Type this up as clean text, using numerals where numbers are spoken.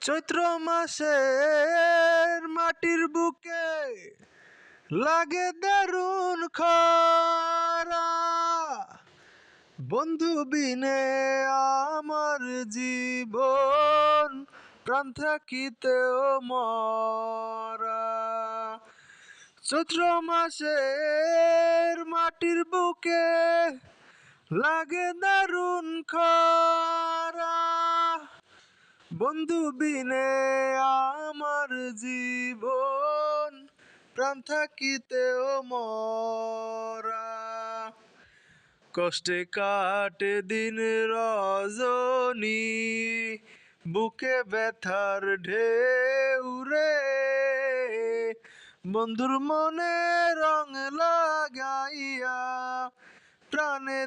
চৈত্র মাসের মাটির বুকে লাগে দারুণ খরা, বন্ধু বিনে আমার জীবন প্রাণ থাকিতেও মরা। চৈত্র মাসের মাটির বুকে লাগে দারুণ খরা, বন্ধু বিনে আমার জীবন প্রাণ থাকিতেও মরা। কষ্টে কাটে দিন রজনী, বুকে ব্যথার ঢেউ রে, বন্ধুর মনে রং লাগাইয়া প্রাণে